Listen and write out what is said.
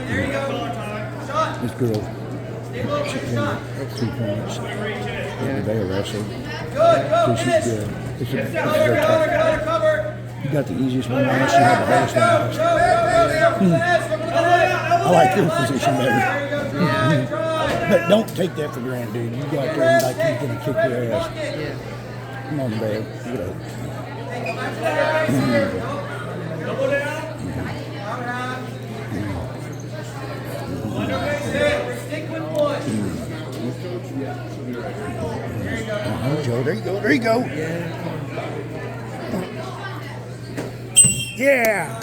There you go. This girl, she came up 2 points. They wrestled. So she's good. It's her cover. You got the easiest one now. She had the hardest one. I like your position better. But don't take that for granted, dude. You go out there and like you're going to kick your ass. Come on, babe. Get up. Joe, there you go. There you go. Yeah.